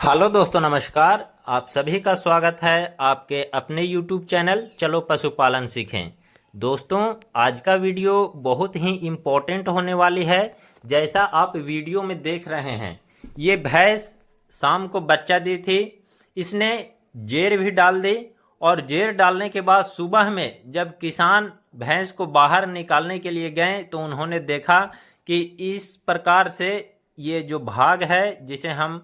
Hello दोस्तों, नमस्कार। आप सभी का स्वागत है आपके अपने YouTube चैनल चलो पशुपालन सीखें। दोस्तों, आज का वीडियो बहुत ही इम्पोर्टेंट होने वाली है। जैसा आप वीडियो में देख रहे हैं, ये भैंस शाम को बच्चा दी थी। इसने जेर भी डाल दी और जेर डालने के बाद सुबह में जब किसान भैंस को बाहर निकालने के लिए गए तो उन्होंने देखा कि इस प्रकार से ये जो भाग है, जिसे हम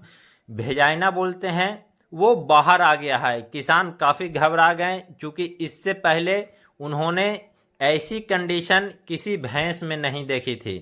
भेजाइना बोलते हैं, वो बाहर आ गया है। किसान काफ़ी घबरा गए, क्योंकि इससे पहले उन्होंने ऐसी कंडीशन किसी भैंस में नहीं देखी थी।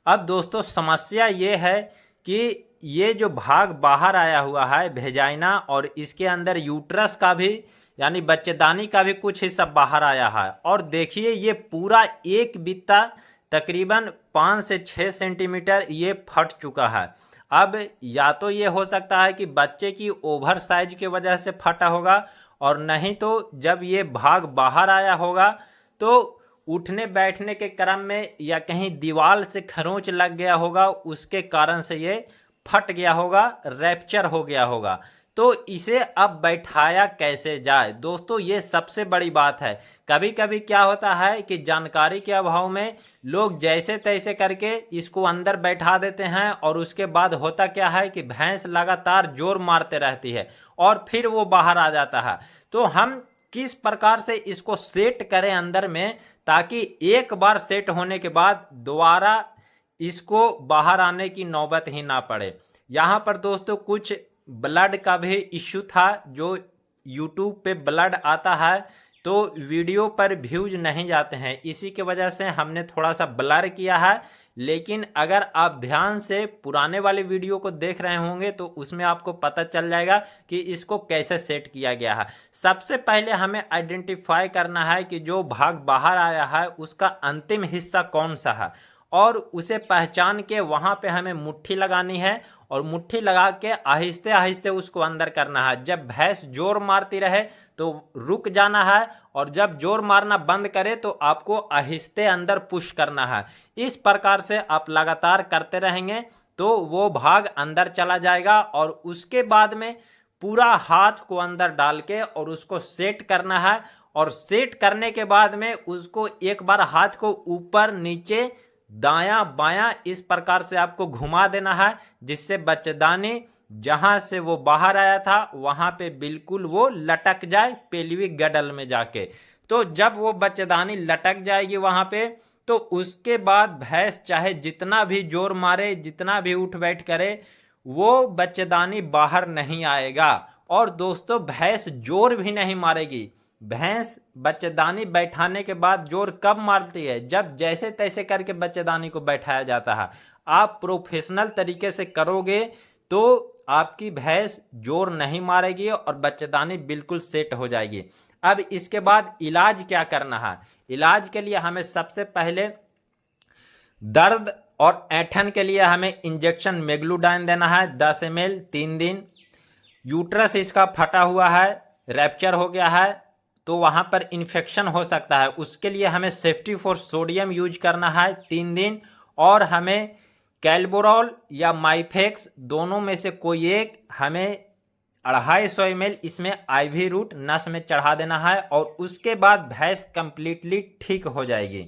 अब दोस्तों, समस्या ये है कि ये जो भाग बाहर आया हुआ है भेजाइना, और इसके अंदर यूट्रस का भी यानी बच्चेदानी का भी कुछ हिस्सा बाहर आया है। और देखिए, ये पूरा एक बित्ता तकरीबन 5 से 6 सेंटीमीटर ये फट चुका है। अब या तो ये हो सकता है कि बच्चे की ओवर साइज की वजह से फटा होगा, और नहीं तो जब ये भाग बाहर आया होगा तो उठने बैठने के क्रम में या कहीं दीवार से खरोंच लग गया होगा, उसके कारण से ये फट गया होगा, रैप्चर हो गया होगा। तो इसे अब बैठाया कैसे जाए? दोस्तों, ये सबसे बड़ी बात है। कभी कभी क्या होता है कि जानकारी के अभाव में लोग जैसे तैसे करके इसको अंदर बैठा देते हैं, और उसके बाद होता क्या है कि भैंस लगातार जोर मारते रहती है और फिर वो बाहर आ जाता है। तो हम किस प्रकार से इसको सेट करें अंदर में, ताकि एक बार सेट होने के बाद दोबारा इसको बाहर आने की नौबत ही ना पड़े। यहाँ पर दोस्तों कुछ ब्लड का भी इश्यू था। जो यूट्यूब पे ब्लड आता है तो वीडियो पर व्यूज नहीं जाते हैं, इसी के वजह से हमने थोड़ा सा ब्लर किया है। लेकिन अगर आप ध्यान से पुराने वाले वीडियो को देख रहे होंगे तो उसमें आपको पता चल जाएगा कि इसको कैसे सेट किया गया है। सबसे पहले हमें आइडेंटिफाई करना है कि जो भाग बाहर आया है उसका अंतिम हिस्सा कौन सा है, और उसे पहचान के वहां पे हमें मुट्ठी लगानी है, और मुट्ठी लगा के आहिस्ते आहिस्ते उसको अंदर करना है। जब भैंस जोर मारती रहे तो रुक जाना है, और जब जोर मारना बंद करे तो आपको आहिस्ते अंदर पुश करना है। इस प्रकार से आप लगातार करते रहेंगे तो वो भाग अंदर चला जाएगा, और उसके बाद में पूरा हाथ को अंदर डाल के और उसको सेट करना है। और सेट करने के बाद में उसको एक बार हाथ को ऊपर नीचे दायां बायां इस प्रकार से आपको घुमा देना है, जिससे बच्चेदानी जहां से वो बाहर आया था वहां पे बिल्कुल वो लटक जाए पेल्विक गडल में जाके। तो जब वो बच्चेदानी लटक जाएगी वहां पे, तो उसके बाद भैंस चाहे जितना भी जोर मारे, जितना भी उठ बैठ करे, वो बच्चेदानी बाहर नहीं आएगा। और दोस्तों, भैंस जोर भी नहीं मारेगी। भैंस बच्चेदानी बैठाने के बाद जोर कब मारती है? जब जैसे तैसे करके बच्चेदानी को बैठाया जाता है। आप प्रोफेशनल तरीके से करोगे तो आपकी भैंस जोर नहीं मारेगी और बच्चेदानी बिल्कुल सेट हो जाएगी। अब इसके बाद इलाज क्या करना है? इलाज के लिए हमें सबसे पहले दर्द और ऐंठन के लिए हमें इंजेक्शन मेग्लूडाइन देना है 10 ml 3 दिन। यूट्रस इसका फटा हुआ है, रैप्चर हो गया है, तो वहां पर इन्फेक्शन हो सकता है, उसके लिए हमें सेफ्टी फॉर सोडियम यूज करना है 3 दिन। और हमें कैल्बोरॉल या माइफेक्स दोनों में से कोई एक हमें 250 ml इसमें आईवी रूट नस में चढ़ा देना है, और उसके बाद भैंस कंप्लीटली ठीक हो जाएगी।